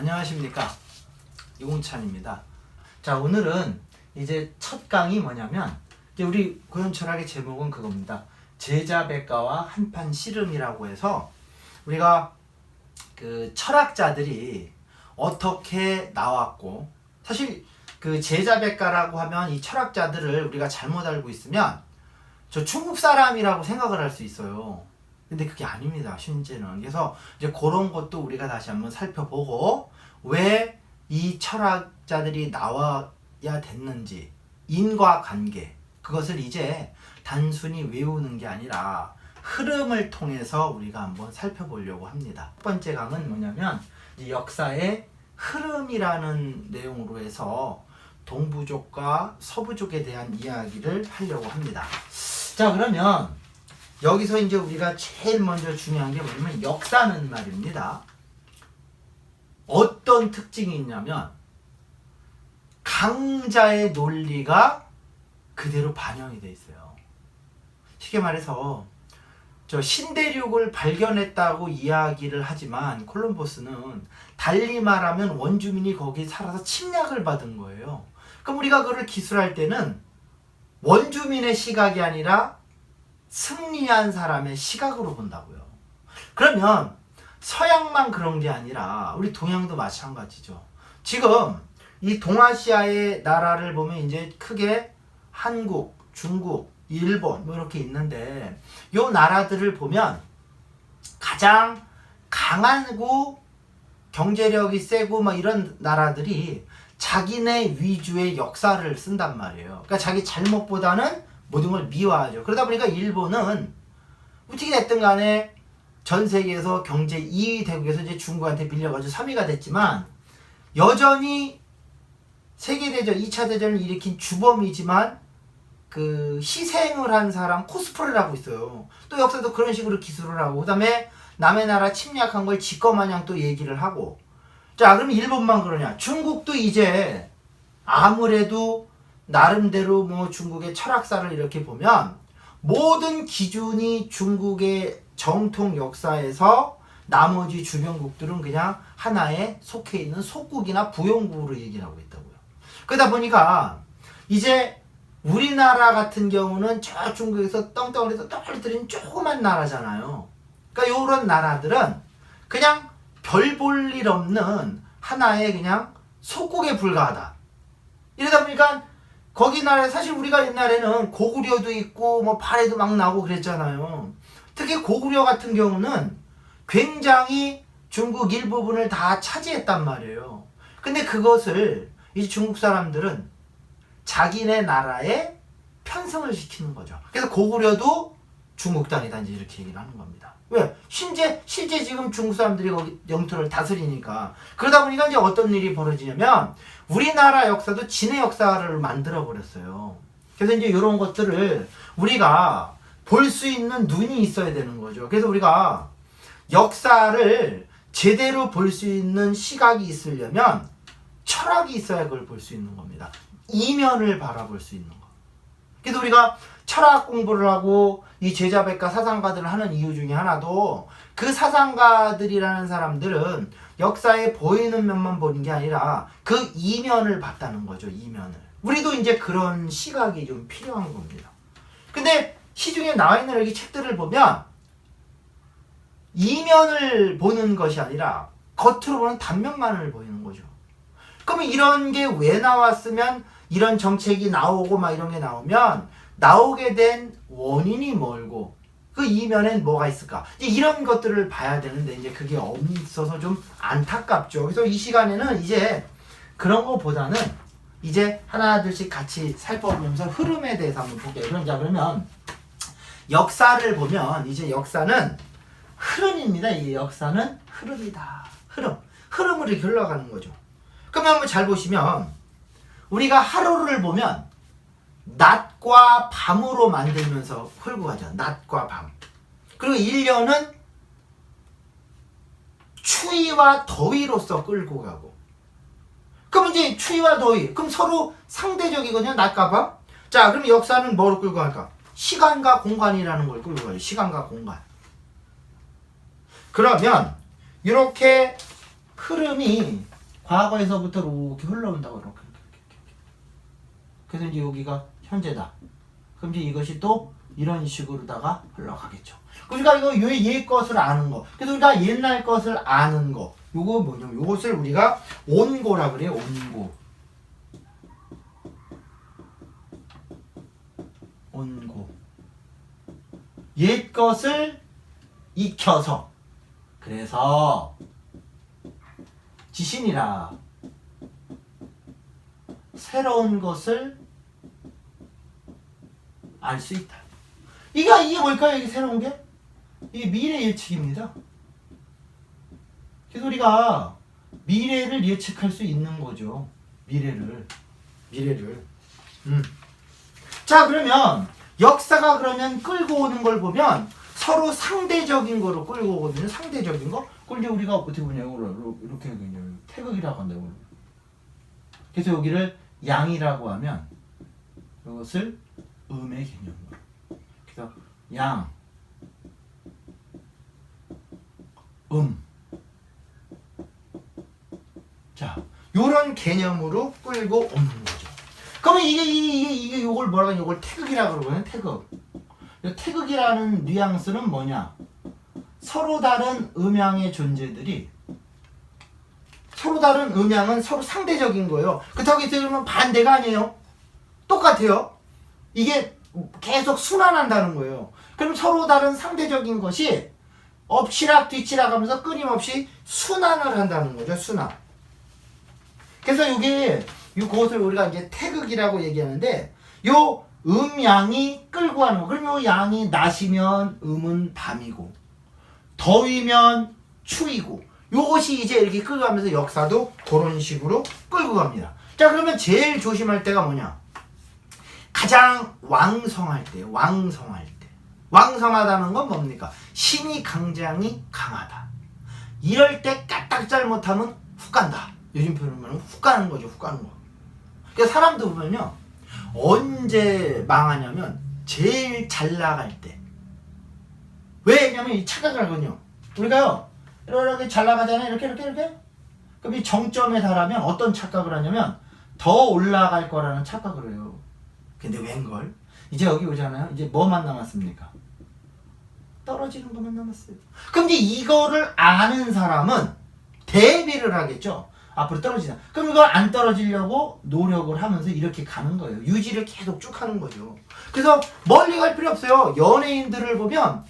안녕하십니까, 이공찬입니다. 자, 오늘은 이제 첫 강의 뭐냐면, 이제 우리 고연철학의 제목은 그겁니다. 제자백과와 한판 씨름이라고 해서 우리가 그 철학자들이 어떻게 나왔고, 사실 그 제자백과라고 하면 이 철학자들을 우리가 잘못 알고 있으면 저 중국 사람이라고 생각을 할 수 있어요. 근데 그게 아닙니다, 실제는. 그래서 이제 그런 것도 우리가 다시 한번 살펴보고, 왜 이 철학자들이 나와야 됐는지, 인과관계, 그것을 이제 단순히 외우는 게 아니라 흐름을 통해서 우리가 한번 살펴보려고 합니다. 첫 번째 강은 뭐냐면, 이제 역사의 흐름이라는 내용으로 해서 동부족과 서부족에 대한 이야기를 하려고 합니다. 자, 그러면 여기서 이제 우리가 제일 먼저 중요한 게 뭐냐면 역사는 말입니다. 어떤 특징이 있냐면 강자의 논리가 그대로 반영이 돼 있어요. 쉽게 말해서 저 신대륙을 발견했다고 이야기를 하지만 콜럼버스는 달리 말하면 원주민이 거기 살아서 침략을 받은 거예요. 그럼 우리가 그걸 기술할 때는 원주민의 시각이 아니라 승리한 사람의 시각으로 본다고요. 그러면 서양만 그런 게 아니라 우리 동양도 마찬가지죠. 지금 이 동아시아의 나라를 보면 이제 크게 한국, 중국, 일본 뭐 이렇게 있는데, 요 나라들을 보면 가장 강하고 경제력이 세고 막 이런 나라들이 자기네 위주의 역사를 쓴단 말이에요. 그러니까 자기 잘못보다는 모든 걸 미화하죠. 그러다 보니까 일본은 어떻게 됐든 간에 전 세계에서 경제 2위 대국에서 이제 중국한테 밀려가지고 3위가 됐지만, 여전히 세계대전, 2차 대전을 일으킨 주범이지만 그 희생을 한 사람 코스프레를 하고 있어요. 또 역사도 그런 식으로 기술을 하고, 그 다음에 남의 나라 침략한 걸 지꺼마냥 또 얘기를 하고. 자, 그럼 일본만 그러냐? 중국도 이제 아무래도 나름대로 뭐 중국의 철학사를 이렇게 보면 모든 기준이 중국의 정통 역사에서 나머지 주변국들은 그냥 하나에 속해 있는 속국이나 부용국으로 얘기를 하고 있다고요. 그러다 보니까 이제 우리나라 같은 경우는 저 중국에서 떵떵거려서 떨어뜨린 조그만 나라잖아요. 그러니까 이런 나라들은 그냥 별 볼 일 없는 하나의 그냥 속국에 불과하다. 이러다 보니까 거기 나라에, 사실 우리가 옛날에는 고구려도 있고 뭐 발해도 막 나고 그랬잖아요. 특히 고구려 같은 경우는 굉장히 중국 일부분을 다 차지했단 말이에요. 근데 그것을 이 중국 사람들은 자기네 나라에 편성을 시키는 거죠. 그래서 고구려도 중국 땅이다 이제 이렇게 얘기를 하는 겁니다. 왜? 실제 지금 중국 사람들이 거기 영토를 다스리니까. 그러다 보니까 이제 어떤 일이 벌어지냐면 우리나라 역사도 진의 역사를 만들어 버렸어요. 그래서 이제 이런 것들을 우리가 볼 수 있는 눈이 있어야 되는 거죠. 그래서 우리가 역사를 제대로 볼 수 있는 시각이 있으려면 철학이 있어야 그걸 볼 수 있는 겁니다. 이면을 바라볼 수 있는 거. 그래서 우리가 철학 공부를 하고 이 제자백과 사상가들을 하는 이유 중에 하나도, 그 사상가들이라는 사람들은 역사에 보이는 면만 보는 게 아니라 그 이면을 봤다는 거죠. 이면을. 우리도 이제 그런 시각이 좀 필요한 겁니다. 근데 시중에 나와 있는 여기 책들을 보면 이면을 보는 것이 아니라 겉으로 보는 단면만을 보이는 거죠. 그러면 이런 게 왜 나왔으면, 이런 정책이 나오고 막 이런 게 나오면 나오게 된 원인이 뭘고 그 이면엔 뭐가 있을까, 이런 것들을 봐야 되는데 이제 그게 없어서 좀 안타깝죠. 그래서 이 시간에는 이제 그런 거보다는 이제 하나둘씩 같이 살펴보면서 흐름에 대해서 한번 볼게요. 그러면 역사를 보면 이제 역사는 흐름입니다. 이 역사는 흐름이다. 흐름으로 이렇게 흘러가는 거죠. 그러면 한번 잘 보시면 우리가 하루를 보면 낮과 밤으로 만들면서 흘고 가죠. 낮과 밤. 그리고 1년은 추위와 더위로서 끌고 가고. 그럼 이제 추위와 더위, 그럼 서로 상대적이거든요. 낮과 밤. 자, 그럼 역사는 뭐로 끌고 갈까? 시간과 공간이라는 걸 끌고 가요. 시간과 공간. 그러면 이렇게 흐름이 과거에서부터 이렇게 흘러온다고 이렇게. 그래서 이제 여기가 현재다. 그럼 이제 이것이 또 이런 식으로다가 흘러가겠죠. 그러니까 이거 옛 것을 아는 거. 그래서 우리가 옛날 것을 아는 거. 요거 뭐냐면 요것을 우리가 온고라 그래요. 온고. 온고. 옛 것을 익혀서. 그래서 지신이라 새로운 것을 알 수 있다. 이게 뭘까요? 이게 새로운 게? 이게 미래 예측입니다. 그래서 우리가 미래를 예측할 수 있는 거죠. 미래를. 자, 그러면 역사가 그러면 끌고 오는 걸 보면 서로 상대적인 거로 끌고 오거든요. 상대적인 거. 그걸 이제 우리가 어떻게 보냐고 이렇게 그냥 태극이라고 한다고. 그래서 여기를 양이라고 하면 이것을 음의 개념으로. 그래서 양, 자, 요런 개념으로 끌고 오는 거죠. 그러면 이게 요걸 뭐라고 하냐? 요걸 태극이라고 그러거든요. 태극. 태극이라는 뉘앙스는 뭐냐? 서로 다른 음양의 존재들이 서로 다른 음양은 서로 상대적인 거예요. 그렇다고 해서 그러면 반대가 아니에요. 똑같아요. 이게 계속 순환한다는 거예요. 그럼 서로 다른 상대적인 것이 엎치락 뒤치락 하면서 끊임없이 순환을 한다는 거죠. 순환. 그래서 그것을 우리가 이제 태극이라고 얘기하는데 요 음양이 끌고 가는 거. 그럼 요 양이 낮이면 음은 밤이고 더위면 추위고 요것이 이제 이렇게 끌고 가면서 역사도 그런 식으로 끌고 갑니다. 자, 그러면 제일 조심할 때가 뭐냐? 가장 왕성할 때. 왕성하다는 건 뭡니까? 신이 굉장히 강하다. 이럴 때 까딱 잘못하면 훅 간다. 요즘 표현으로 훅 가는 거죠. 훅 가는 거. 그러니까 사람도 보면요. 언제 망하냐면 제일 잘 나갈 때. 왜냐면 이 착각을 하거든요. 우리가요. 이렇게 잘 나가잖아요. 이렇게. 그럼 이 정점에 달하면 어떤 착각을 하냐면 더 올라갈 거라는 착각을 해요. 근데 웬걸? 이제 여기 오잖아요. 이제 뭐만 남았습니까? 떨어지는 것만 남았어요. 그럼 이제 이거를 아는 사람은 대비를 하겠죠. 앞으로 떨어지자. 그럼 이걸 안 떨어지려고 노력을 하면서 이렇게 가는 거예요. 유지를 계속 쭉 하는 거죠. 그래서 멀리 갈 필요 없어요. 연예인들을 보면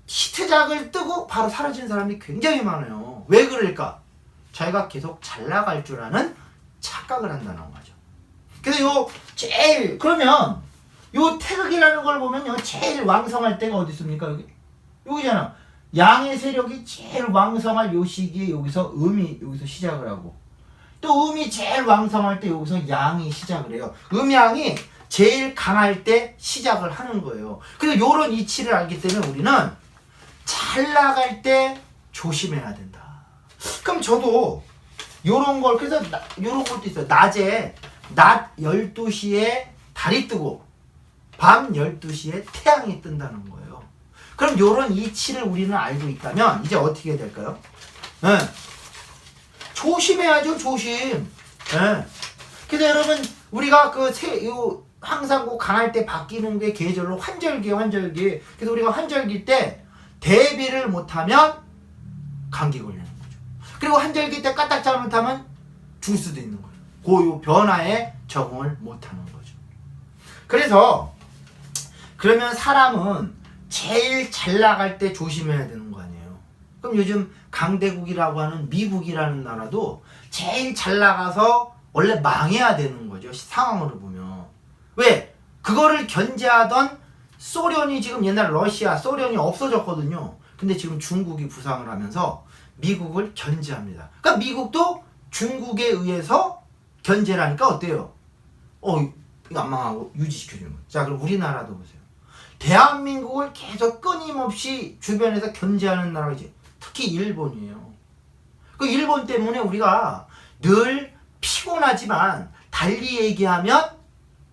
히트작을 뜨고 바로 사라지는 사람이 굉장히 많아요. 왜 그럴까? 자기가 계속 잘 나갈 줄 아는 착각을 한다는 거죠. 그래서 그러면 요 태극이라는 걸 보면요. 제일 왕성할 때가 어디 있습니까? 여기잖아. 양의 세력이 제일 왕성할 요 시기에 여기서 여기서 시작을 하고 또 음이 제일 왕성할 때 여기서 양이 시작을 해요. 음양이 제일 강할 때 시작을 하는 거예요. 그래서 요런 이치를 알기 때문에 우리는 잘 나갈 때 조심해야 된다. 그럼 저도 요런 걸 그래서 요런 것도 있어요. 낮 12시에 달이 뜨고 밤 12시에 태양이 뜬다는 거예요. 그럼 요런 이치를 우리는 알고 있다면 이제 어떻게 해야 될까요? 조심해야죠. 조심. 그래서 여러분 우리가 항상 강할 때 바뀌는 게 계절로 환절기. 그래서 우리가 환절기 때 대비를 못하면 감기 걸리는 거죠. 그리고 환절기 때 까딱 잘못하면 죽을 수도 있는 거예요. 그 변화에 적응을 못하는 거죠. 그래서 그러면 사람은 제일 잘 나갈 때 조심해야 되는 거 아니에요. 그럼 요즘 강대국이라고 하는 미국이라는 나라도 제일 잘 나가서 원래 망해야 되는 거죠. 상황으로 보면. 왜? 그거를 견제하던 소련이 지금 옛날 소련이 없어졌거든요. 근데 지금 중국이 부상을 하면서 미국을 견제합니다. 그러니까 미국도 중국에 의해서 견제를 하니까 어때요? 이거 안 망하고 유지시켜주는 거예요. 자, 그럼 우리나라도 보세요. 대한민국을 계속 끊임없이 주변에서 견제하는 나라이지. 특히 일본이에요. 그 일본 때문에 우리가 늘 피곤하지만 달리 얘기하면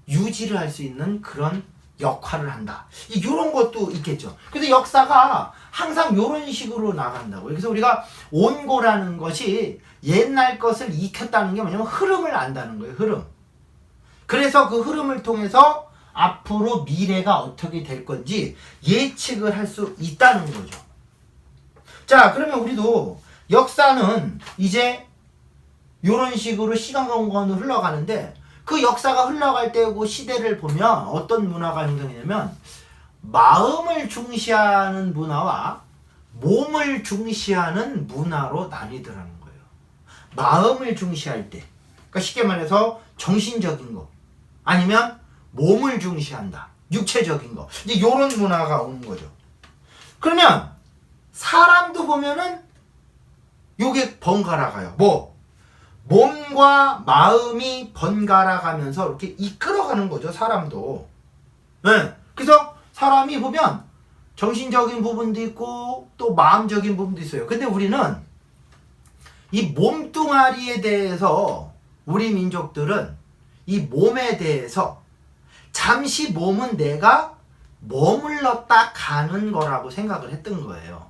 유지를 할 수 있는 그런 역할을 한다. 이런 것도 있겠죠. 그래서 역사가 항상 이런 식으로 나간다고요. 그래서 우리가 온고라는 것이 옛날 것을 익혔다는 게 뭐냐면 흐름을 안다는 거예요. 흐름. 그래서 그 흐름을 통해서 앞으로 미래가 어떻게 될 건지 예측을 할 수 있다는 거죠. 자, 그러면 우리도 역사는 이제 이런 식으로 시간 공간으로 흘러가는데 그 역사가 흘러갈 때 그 시대를 보면 어떤 문화가 형성되냐면 마음을 중시하는 문화와 몸을 중시하는 문화로 나뉘더라는 거예요. 마음을 중시할 때, 그러니까 쉽게 말해서 정신적인 거, 아니면 몸을 중시한다, 육체적인 거, 이제 이런 문화가 오는 거죠. 그러면 사람도 보면은 요게 번갈아 가요. 몸과 마음이 번갈아 가면서 이렇게 이끌어가는 거죠, 사람도. 네. 그래서 사람이 보면 정신적인 부분도 있고 또 마음적인 부분도 있어요. 근데 우리는 이 몸뚱아리에 대해서 우리 민족들은 이 몸에 대해서 잠시 몸은 내가 머물렀다 가는 거라고 생각을 했던 거예요.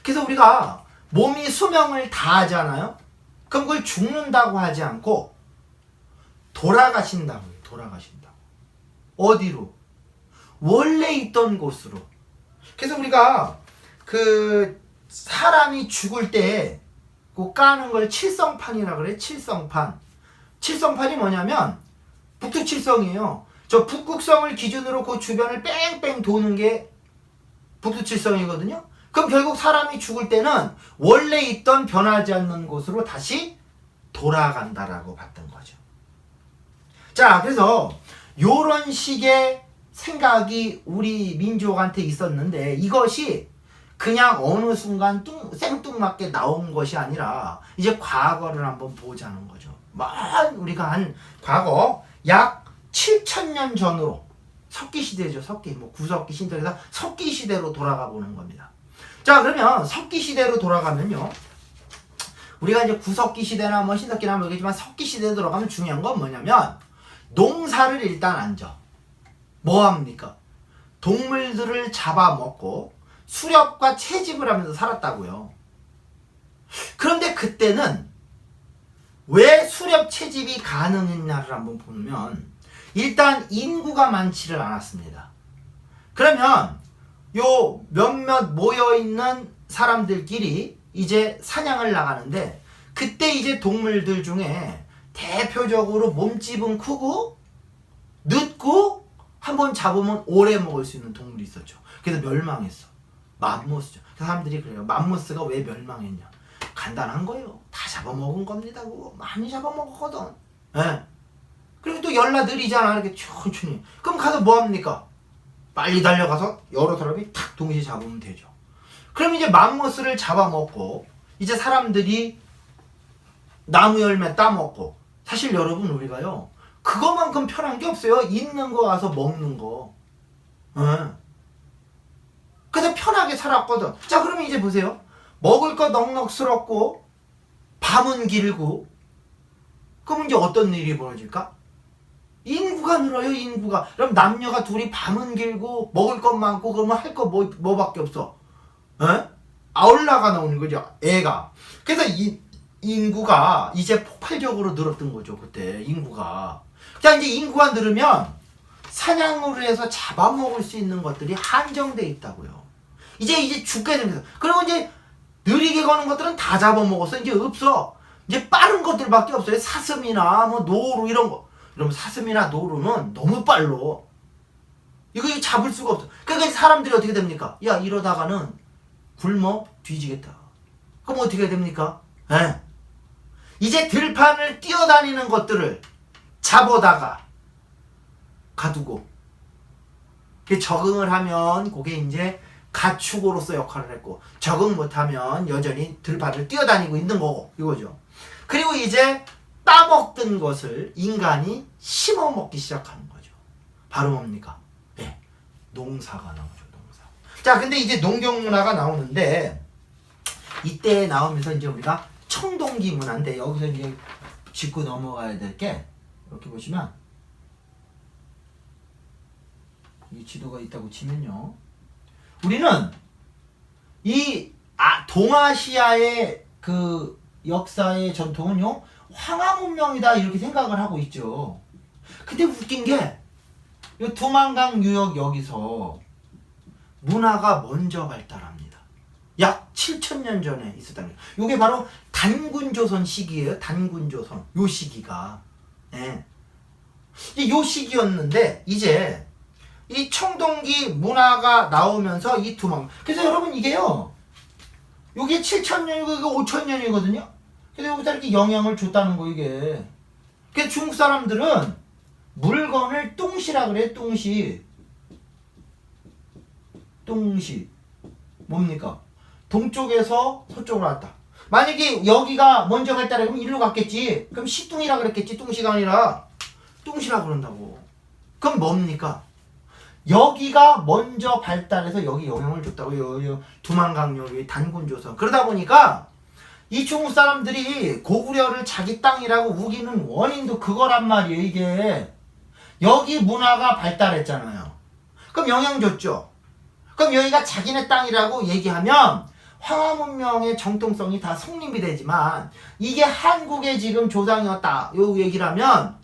그래서 우리가 몸이 수명을 다하잖아요. 그럼 그걸 죽는다고 하지 않고 돌아가신다고 해요. 돌아가신다고. 어디로? 원래 있던 곳으로. 그래서 우리가 그 사람이 죽을 때 그 까는 걸 칠성판이라 그래. 칠성판. 칠성판이 뭐냐면 북두칠성이에요. 저 북극성을 기준으로 그 주변을 뺑뺑 도는 게 북두칠성이거든요. 그럼 결국 사람이 죽을 때는 원래 있던 변하지 않는 곳으로 다시 돌아간다라고 봤던 거죠. 자, 그래서 요런 식의 생각이 우리 민족한테 있었는데 이것이 그냥 어느 순간 생뚱맞게 나온 것이 아니라 이제 과거를 한번 보자는 거죠. 우리가 한 과거 약 7,000년 전으로 석기시대죠. 구석기 신석에서 석기시대로 돌아가 보는 겁니다. 자, 그러면 석기시대로 돌아가면요. 우리가 이제 구석기 시대나 뭐 신석기나 모르겠지만 석기시대로 돌아가면 중요한 건 뭐냐면 농사를 일단 앉아. 뭐 합니까? 동물들을 잡아먹고 수렵과 채집을 하면서 살았다고요. 그런데 그때는 왜 수렵 채집이 가능했냐를 한번 보면 일단 인구가 많지를 않았습니다. 그러면 요 몇몇 모여있는 사람들끼리 이제 사냥을 나가는데 그때 이제 동물들 중에 대표적으로 몸집은 크고 늦고 한번 잡으면 오래 먹을 수 있는 동물이 있었죠. 그래서 멸망했어. 맘모스죠. 사람들이 그래요. 맘모스가 왜 멸망했냐. 간단한 거예요. 다 잡아먹은 겁니다. 그거 많이 잡아먹었거든. 예. 그리고 또 열나 느리잖아. 이렇게 천천히. 그럼 가서 뭐 합니까? 빨리 달려가서 여러 사람이 탁 동시에 잡으면 되죠. 그럼 이제 맘모스를 잡아먹고 이제 사람들이 나무 열매 따먹고 사실 여러분 우리가요 그거만큼 편한 게 없어요. 있는 거 와서 먹는 거. 그래서 편하게 살았거든. 자, 그러면 이제 보세요. 먹을 거 넉넉스럽고 밤은 길고 그럼 이제 어떤 일이 벌어질까? 인구가 늘어요. 인구가. 그럼 남녀가 둘이 밤은 길고 먹을 것 많고 그러면 할 거 뭐밖에 없어. 아울러가 나오는 거죠. 애가. 그래서 인구가 이제 폭발적으로 늘었던 거죠. 그때 인구가. 자, 이제 인구가 늘으면 사냥으로 해서 잡아먹을 수 있는 것들이 한정돼 있다고요. 이제 죽게 됩니다. 그리고 이제 느리게 거는 것들은 다 잡아먹었어. 이제 없어. 이제 빠른 것들밖에 없어요. 사슴이나 뭐 노루 이런 거. 그럼 사슴이나 노루는 너무 빨로. 이거 잡을 수가 없어. 그러니까 사람들이 어떻게 됩니까? 야, 이러다가는 굶어 뒤지겠다. 그럼 어떻게 됩니까? 이제 들판을 뛰어다니는 것들을 잡아다가 가두고 적응을 하면 그게 이제 가축으로서 역할을 했고 적응 못하면 여전히 들판을 뛰어다니고 있는 거고 이거죠. 그리고 이제 따먹던 것을 인간이 심어먹기 시작하는 거죠. 바로 뭡니까? 농사가 나오죠. 농사. 자, 근데 이제 농경문화가 나오는데 이때 나오면서 이제 우리가 청동기 문화인데 여기서 이제 짚고 넘어가야 될 게 이렇게 보시면 이 지도가 있다고 치면요. 우리는 이 동아시아의 그 역사의 전통은요, 황하 문명이다 이렇게 생각을 하고 있죠. 근데 웃긴 게 이 두만강 유역 여기서 문화가 먼저 발달합니다. 약 7,000년 전에 있었다는 거예요. 이게 바로 단군조선 시기예요. 단군조선. 요 시기가. 예. 요 시기였는데 이제 이 청동기 문화가 나오면서 이 두만. 그래서 여러분 이게요. 요게 7,000년이고 이거 5,000년이거든요. 근데 여기다 이렇게 영향을 줬다는 거 이게. 그래서 중국 사람들은 물건을 뚱시라 그래. 뚱시. 뚱시. 뭡니까? 동쪽에서 서쪽으로 왔다. 만약에 여기가 먼저 발달해 그러면 일로 갔겠지. 그럼 시뚱이라 그랬겠지. 뚱시가 아니라 뚱시라 그런다고. 그럼 뭡니까? 여기가 먼저 발달해서 여기 영향을 줬다고. 두만강요 단군조선. 그러다 보니까 이 중국 사람들이 고구려를 자기 땅이라고 우기는 원인도 그거란 말이에요. 이게 여기 문화가 발달했잖아요. 그럼 영향 줬죠. 그럼 여기가 자기네 땅이라고 얘기하면 황하 문명의 정통성이 다 성립이 되지만 이게 한국의 지금 조상이었다 요 얘기를 하면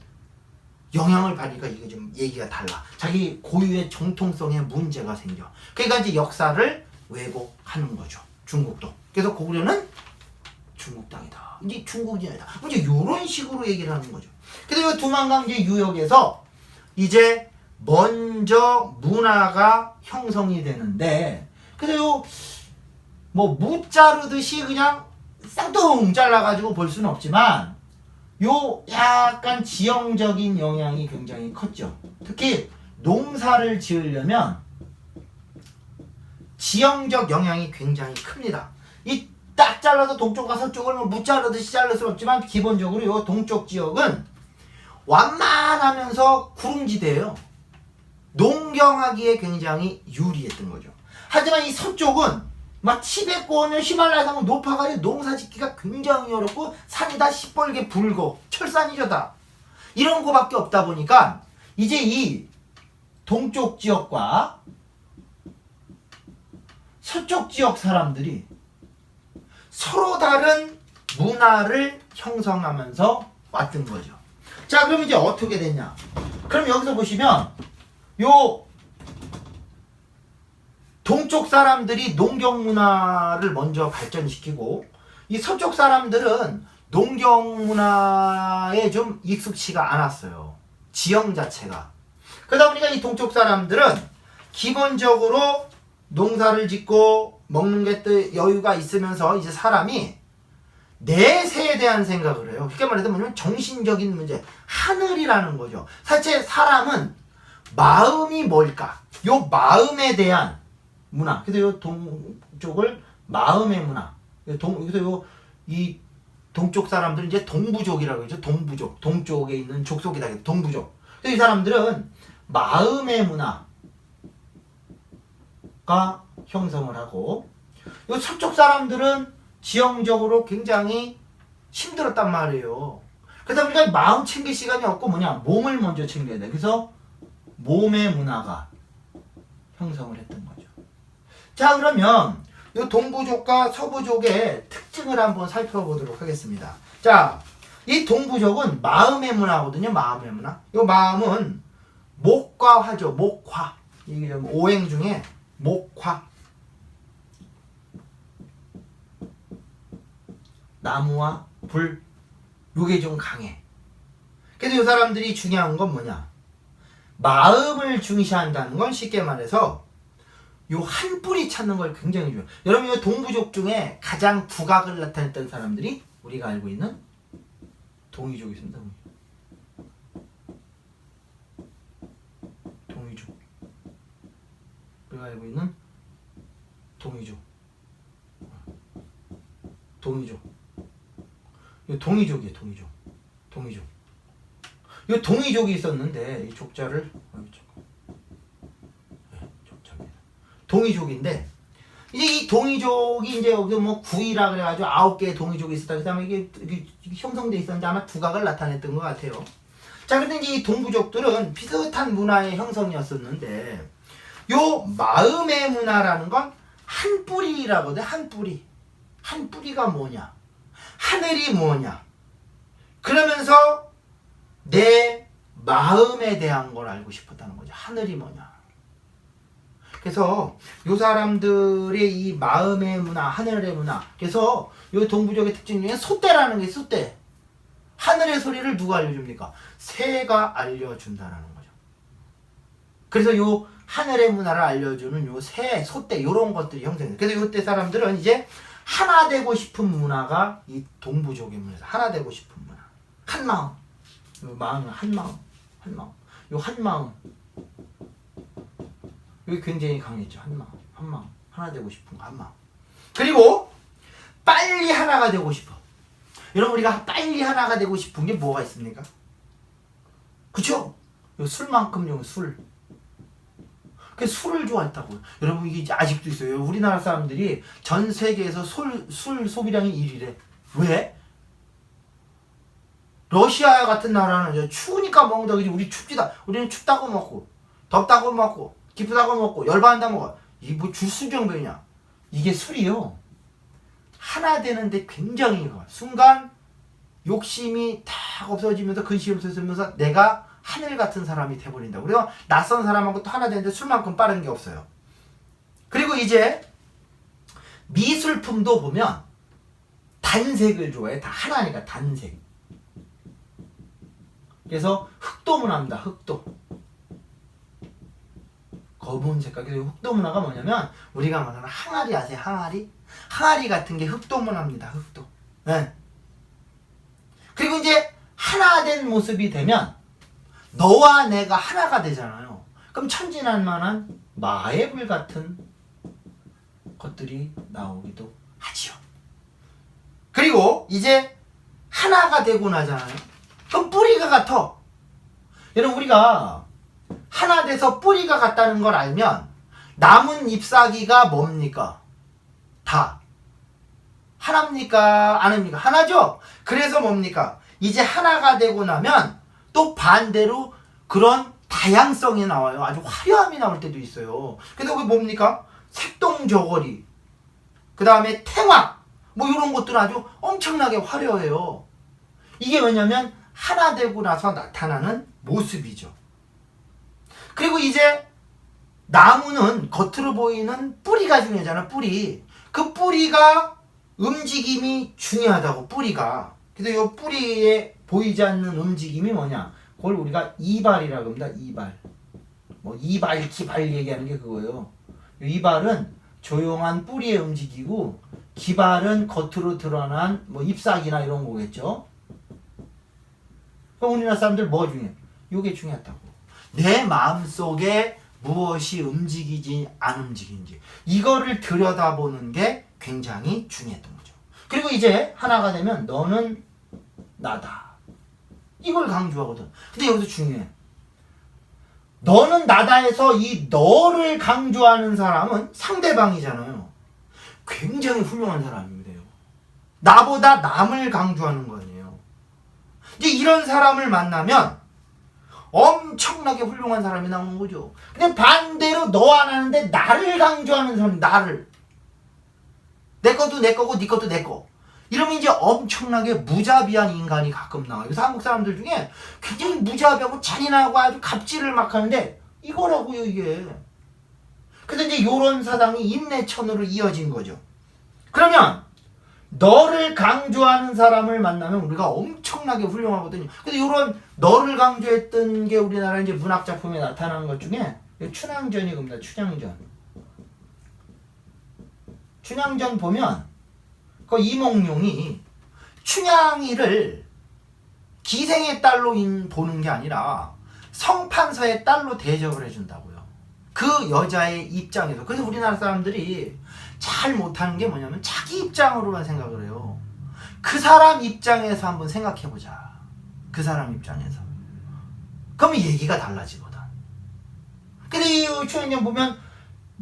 영향을 받으니까 이게 좀 얘기가 달라. 자기 고유의 정통성에 문제가 생겨. 그러니까 이제 역사를 왜곡하는 거죠. 중국도. 그래서 고구려는 중국 땅이다. 이제 중국인이다. 이제 이런 식으로 얘기를 하는 거죠. 그래서 이 두만강 이제 유역에서 이제 먼저 문화가 형성이 되는데, 그래서 요 뭐 무 자르듯이 그냥 쌍둥 잘라가지고 볼 수는 없지만 요 약간 지형적인 영향이 굉장히 컸죠. 특히 농사를 지으려면 지형적 영향이 굉장히 큽니다. 이 딱 잘라서 동쪽과 서쪽을 무 자르듯이 자를 수는 없지만 기본적으로 요 동쪽 지역은 완만하면서 구릉지대예요. 농경하기에 굉장히 유리했던 거죠. 하지만 이 서쪽은 막 티베트권 히말라야 산은 높아가지고 농사짓기가 굉장히 어렵고 산이 다 시뻘게 붉고 철산이죠 다. 이런 거밖에 없다 보니까 이제 이 동쪽 지역과 서쪽 지역 사람들이 서로 다른 문화를 형성하면서 왔던 거죠. 자, 그럼 이제 어떻게 됐냐? 그럼 여기서 보시면 요 동쪽 사람들이 농경 문화를 먼저 발전시키고 이 서쪽 사람들은 농경 문화에 좀 익숙치가 않았어요. 지형 자체가. 그러다 보니까 이 동쪽 사람들은 기본적으로 농사를 짓고 먹는 게 또 여유가 있으면서 이제 사람이 내세에 대한 생각을 해요. 그렇게 말해서 뭐냐면 정신적인 문제, 하늘이라는 거죠. 사실 사람은 마음이 뭘까? 요 마음에 대한 문화. 그래서 요 동쪽을 마음의 문화. 그래서 이 동쪽 사람들은 이제 동부족이라고 하죠. 동부족. 동쪽에 있는 족속이다. 동부족. 그래서 이 사람들은 마음의 문화가 형성을 하고, 요 서쪽 사람들은 지형적으로 굉장히 힘들었단 말이에요. 그러다 보니까 마음 챙길 시간이 없고 몸을 먼저 챙겨야 돼. 그래서 몸의 문화가 형성을 했던 거죠. 자, 그러면 이 동부족과 서부족의 특징을 한번 살펴보도록 하겠습니다. 자, 이 동부족은 마음의 문화거든요. 마음의 문화. 이 마음은 목과 화죠. 목화. 이게 오행 중에 목화. 나무와 불. 요게 좀 강해. 그래서 이 사람들이 중요한 건 뭐냐? 마음을 중시한다는 건 쉽게 말해서 요 한 뿌리 찾는 걸 굉장히 좋아해요. 여러분, 이 동부족 중에 가장 두각을 나타냈던 사람들이 우리가 알고 있는 동이족이 있습니다. 동이족. 우리가 알고 있는 동이족. 동이족. 이 동이족이에요. 동이족. 동이족. 이 동이족이 있었는데 이 족자를 동이족인데 이제 이 동이족이 이제 여기 뭐 9이라 그래가지고 9개의 동이족이 있었다. 그 다음에 이게 형성돼 있었는데 아마 두각을 나타냈던 것 같아요. 자, 근데 이제 이 동부족들은 비슷한 문화의 형성이었었는데 요 마음의 문화라는 건 한 뿌리라거든. 한 뿌리. 한 뿌리가 뭐냐? 하늘이 뭐냐? 그러면서 내 마음에 대한 걸 알고 싶었다는 거죠. 하늘이 뭐냐? 그래서 요 사람들의 이 마음의 문화, 하늘의 문화. 그래서 요 동부족의 특징 중에 소떼라는 게 소떼. 하늘의 소리를 누가 알려줍니까? 새가 알려준다라는 거죠. 그래서 요 하늘의 문화를 알려주는 요 새, 소떼 요런 것들이 형성돼요. 그래서 요때 사람들은 이제 하나 되고 싶은 문화가 이 동부족의 문화에서 하나 되고 싶은 문화. 한 마음. 요 마음은 한 마음. 한 마음. 요 한 마음. 여기 굉장히 강했죠. 한 마음. 한 마음. 하나 되고 싶은 거 한 마음. 그리고 빨리 하나가 되고 싶어. 여러분 우리가 빨리 하나가 되고 싶은 게 뭐가 있습니까? 그쵸? 술만큼 술. 그 술을 좋아했다고요. 여러분 이게 아직도 있어요. 우리나라 사람들이 전 세계에서 술 소비량이 1위래. 왜? 러시아 같은 나라는 추우니까 먹는다. 우리 춥지다. 우리는 춥다고 먹고 덥다고 먹고 기쁘다고 먹고 열받는다고 먹어. 이게 뭐 주수병변이냐? 이게 술이요. 하나 되는데 굉장히 순간 욕심이 다 없어지면서 근심이 없어지면서 내가 하늘 같은 사람이 돼버린다. 그래서 낯선 사람하고 또 하나 되는데 술만큼 빠른 게 없어요. 그리고 이제 미술품도 보면 단색을 좋아해. 다 하나니까 단색. 그래서 흑도 문화입니다. 흑도. 검은 색깔. 그래서 흑도 문화가 뭐냐면 우리가 말하는 항아리 아세요? 항아리? 항아리 같은 게 흑도 문화입니다. 흑도. 네. 그리고 이제 하나 된 모습이 되면 너와 내가 하나가 되잖아요. 그럼 천진난만한 마애불 같은 것들이 나오기도 하지요. 그리고 이제 하나가 되고 나잖아요. 그럼 뿌리가 같아. 여러분 우리가 하나 돼서 뿌리가 같다는 걸 알면 남은 잎사귀가 뭡니까? 다 하나입니까? 아닙니까? 하나죠? 그래서 뭡니까? 이제 하나가 되고 나면 또 반대로 그런 다양성이 나와요. 아주 화려함이 나올 때도 있어요. 근데 그게 뭡니까? 색동저고리, 그 다음에 탱화, 뭐 이런 것들은 아주 엄청나게 화려해요. 이게 뭐냐면 하나 되고 나서 나타나는 모습이죠. 그리고 이제 나무는 겉으로 보이는 뿌리가 중요하잖아. 뿌리. 그 뿌리가 움직임이 중요하다고. 뿌리가. 그래서 이 뿌리에 보이지 않는 움직임이 뭐냐? 그걸 우리가 이발이라고 합니다. 이발. 뭐 이발, 기발 얘기하는 게 그거예요. 이발은 조용한 뿌리에 움직이고 기발은 겉으로 드러난 뭐 잎사귀나 이런 거겠죠. 그럼 우리나라 사람들 뭐 중요해? 이게 중요하다고. 내 마음속에 무엇이 움직이지 안 움직이는지 이거를 들여다보는 게 굉장히 중요했던 거죠. 그리고 이제 하나가 되면 너는 나다. 이걸 강조하거든. 근데 여기서 중요해. 너는 나다에서 이 너를 강조하는 사람은 상대방이잖아요. 굉장히 훌륭한 사람입니다. 나보다 남을 강조하는 거 아니에요. 이제 이런 사람을 만나면 엄청나게 훌륭한 사람이 나오는 거죠. 근데 반대로 너 안 하는데 나를 강조하는 사람, 나를. 내 것도 내 거고 네 것도 내 거. 이러면 이제 엄청나게 무자비한 인간이 가끔 나와요. 그래서 한국 사람들 중에 굉장히 무자비하고 잔인하고 아주 갑질을 막 하는데 이거라고요, 이게. 그래서 이제 요런 사상이 인내천으로 이어진 거죠. 그러면 너를 강조하는 사람을 만나면 우리가 엄청나게 훌륭하거든요. 근데 요런 너를 강조했던 게 우리나라 이제 문학 작품에 나타나는 것 중에 춘향전이 겁니다. 춘향전. 춘향전 보면 그 이몽룡이 춘향이를 기생의 딸로 보는 게 아니라 성판서의 딸로 대접을 해준다고요. 그 여자의 입장에서. 그래서 우리나라 사람들이 잘 못하는 게 뭐냐면 자기 입장으로만 생각을 해요. 그 사람 입장에서 한번 생각해보자. 그 사람 입장에서. 그러면 얘기가 달라지거든. 근데 이 춘향전 보면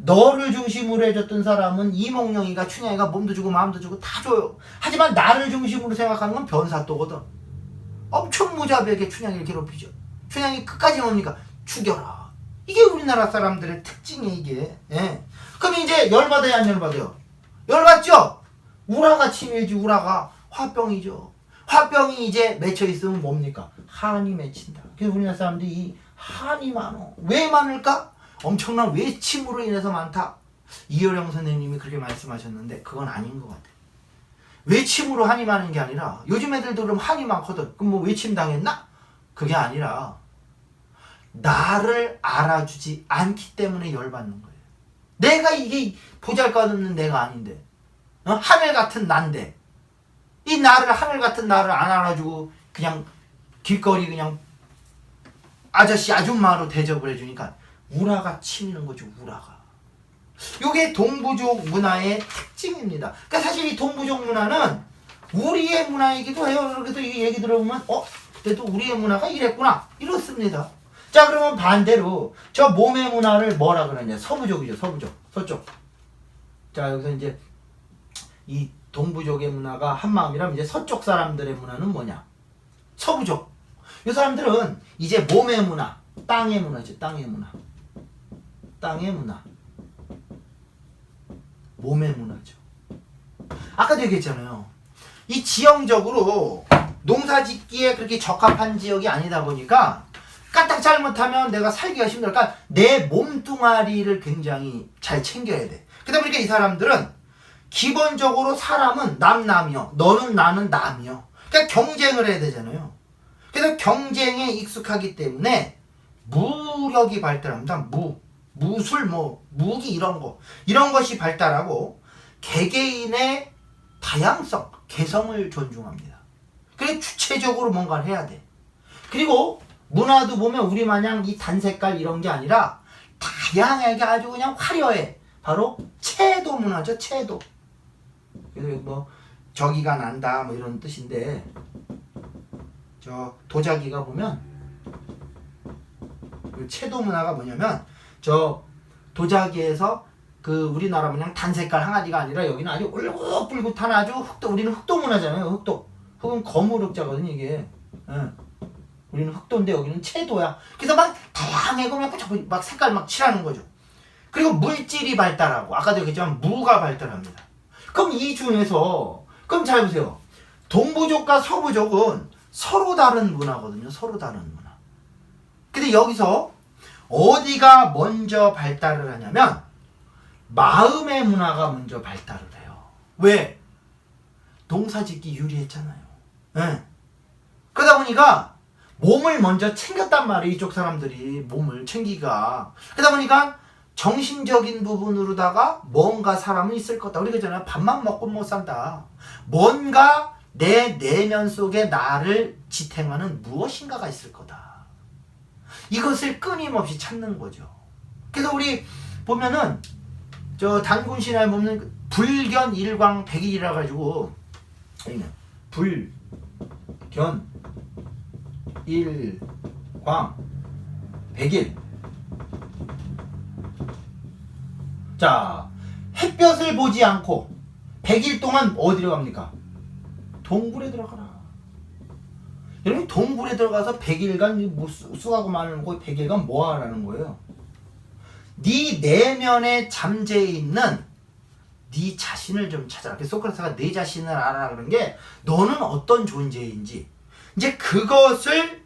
너를 중심으로 해줬던 사람은 이몽룡이가 춘향이가 몸도 주고 마음도 주고 다 줘요. 하지만 나를 중심으로 생각하는 건 변사또거든. 엄청 무자비하게 춘향이를 괴롭히죠. 춘향이 끝까지 뭡니까? 죽여라. 이게 우리나라 사람들의 특징이에요, 이게. 예. 그럼 이제 열받아요, 안 열받아요? 열받죠? 우라가 침해지, 우라가. 화병이죠. 화병이 이제 맺혀 있으면 뭡니까? 한이 맺힌다. 그래서 우리나라 사람들이 이 한이 많어. 왜 많을까? 엄청난 외침으로 인해서 많다. 이효령 선생님이 그렇게 말씀하셨는데 그건 아닌 것 같아요. 외침으로 한이 많은 게 아니라 요즘 애들도 그럼 한이 많거든. 그럼 뭐 외침 당했나? 그게 아니라 나를 알아주지 않기 때문에 열받는 거예요. 내가 이게 보잘것없는 내가 아닌데, 하늘 같은 난데 이 나를, 하늘 같은 나를 안 알아주고 그냥 길거리 그냥 아저씨 아줌마로 대접을 해주니까 우라가 치미는 거죠. 우라가. 이게 동부족 문화의 특징입니다. 그러니까 사실 이 동부족 문화는 우리의 문화이기도 해요. 그래서 이 얘기 들어보면 그때도 우리의 문화가 이랬구나 이렇습니다. 자, 그러면 반대로 저 몸의 문화를 뭐라 그러냐? 서부족이죠. 서부족. 서쪽. 자, 여기서 이제 이 동부족의 문화가 한마음이라면 이제 서쪽 사람들의 문화는 뭐냐? 서부족. 이 사람들은 이제 몸의 문화, 땅의 문화죠. 땅의 문화. 땅의 문화. 몸의 문화죠. 아까도 얘기했잖아요. 이 지형적으로 농사짓기에 그렇게 적합한 지역이 아니다 보니까 까딱 잘못하면 내가 살기가 힘들어. 그러니까 내 몸뚱아리를 굉장히 잘 챙겨야 돼. 그러다 보니까 이 사람들은 기본적으로 사람은 남이요. 너는 나는 남이요. 그러니까 경쟁을 해야 되잖아요. 그래서 경쟁에 익숙하기 때문에 무력이 발달합니다. 무술, 무기 이런 것이 발달하고 개개인의 다양성, 개성을 존중합니다. 그래서 주체적으로 뭔가를 해야 돼. 그리고 문화도 보면 우리 마냥 이 단색깔 이런 게 아니라 다양하게 아주 그냥 화려해. 바로 채도 문화죠. 채도. 그래서 뭐 저기가 난다 뭐 이런 뜻인데, 저 도자기가 보면 그 채도 문화가 뭐냐면 저 도자기에서 그 우리나라 그냥 단색깔 항아리가 아니라 여기는 아주 울긋불긋한 아주 흑도, 우리는 흑도 문화잖아요. 흑도. 흑은 거무룩자거든요, 이게. 예. 우리는 흑도인데 여기는 채도야. 그래서 막 다양하게 막 색깔 막 칠하는 거죠. 그리고 물질이 발달하고 아까도 얘기했지만 무가 발달합니다. 그럼 이 중에서 그럼 잘 보세요. 동부족과 서부족은 서로 다른 문화거든요. 서로 다른 문화. 근데 여기서 어디가 먼저 발달을 하냐면 마음의 문화가 먼저 발달을 해요. 왜? 농사짓기 유리했잖아요. 네. 그러다 보니까 몸을 먼저 챙겼단 말이에요. 이쪽 사람들이 몸을 챙기가. 그러다 보니까 정신적인 부분으로다가 뭔가 사람은 있을 거다. 우리가 그러잖아요. 밥만 먹고 못 산다. 뭔가 내 내면 속에 나를 지탱하는 무엇인가가 있을 거다. 이것을 끊임없이 찾는 거죠. 그래서 우리 보면은 저 단군 신화에 보면 불견 일광 백일이라 가지고 불견 일광 백일. 자, 햇볕을 보지 않고 100일 동안 어디로 갑니까? 동굴에 들어가라. 여러분, 동굴에 들어가서 100일간 뭐 쑥하고 마늘 먹고 100일간 뭐 하라는 거예요? 네 내면에 잠재해 있는 네 자신을 좀 찾아라. 그래서 소크라테스가 내 자신을 알아라 그런 게 너는 어떤 존재인지 이제 그것을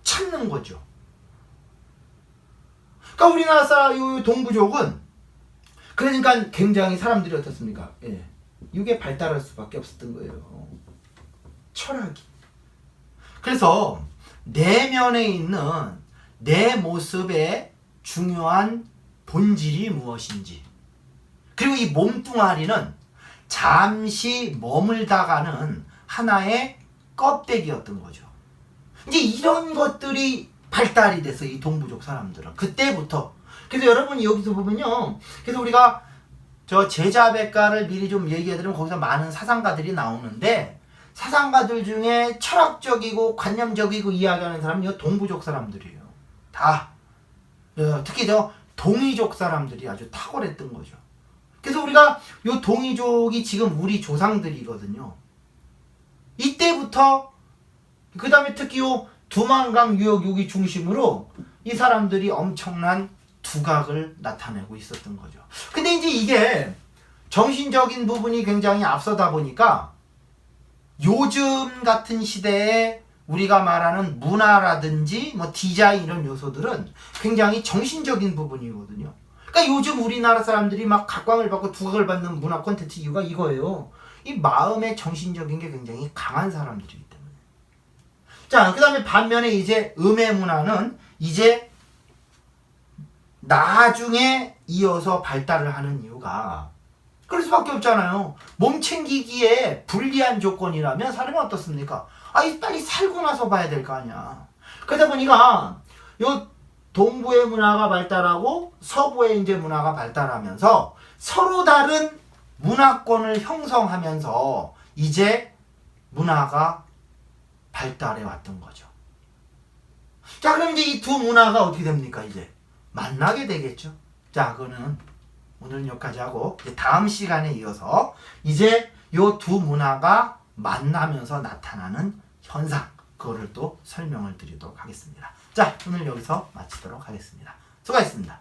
찾는 거죠. 그러니까 우리나라 사람 동부족은 그러니까 굉장히 사람들이 어떻습니까? 예. 이게 발달할 수밖에 없었던 거예요. 철학이. 그래서 내면에 있는 내 모습의 중요한 본질이 무엇인지, 그리고 이 몸뚱아리는 잠시 머물다가는 하나의 껍데기였던 거죠. 이제 이런 것들이 발달이 돼서 이 동부족 사람들은 그때부터. 그래서 여러분 여기서 보면요, 그래서 우리가 저 제자백가를 미리 좀 얘기해드리면 거기서 많은 사상가들이 나오는데, 사상가들 중에 철학적이고 관념적이고 이야기하는 사람은 이 동부족 사람들이에요. 다. 특히 저 동이족 사람들이 아주 탁월했던 거죠. 그래서 우리가 이 동이족이 지금 우리 조상들이거든요. 이때부터 그 다음에 특히 요 두만강 유역 여기 중심으로 이 사람들이 엄청난 두각을 나타내고 있었던 거죠. 근데 이제 이게 정신적인 부분이 굉장히 앞서다 보니까 요즘 같은 시대에 우리가 말하는 문화라든지 뭐 디자인 이런 요소들은 굉장히 정신적인 부분이거든요. 그러니까 요즘 우리나라 사람들이 막 각광을 받고 두각을 받는 문화 콘텐츠 이유가 이거예요. 이 마음의 정신적인 게 굉장히 강한 사람들이기 때문에. 자, 그 다음에 반면에 이제 음의 문화는 이제 나중에 이어서 발달을 하는 이유가 그럴 수밖에 없잖아요. 몸 챙기기에 불리한 조건이라면 사람이 어떻습니까? 빨리 살고 나서 봐야 될 거 아니야. 그러다 보니까 요 동부의 문화가 발달하고 서부의 이제 문화가 발달하면서 서로 다른 문화권을 형성하면서 이제 문화가 발달해 왔던 거죠. 자, 그럼 이제 이 두 문화가 어떻게 됩니까? 이제 만나게 되겠죠. 자, 그거는 오늘은 여기까지 하고 이제 다음 시간에 이어서 이제 요 두 문화가 만나면서 나타나는 현상, 그거를 또 설명을 드리도록 하겠습니다. 자, 오늘 여기서 마치도록 하겠습니다. 수고하셨습니다.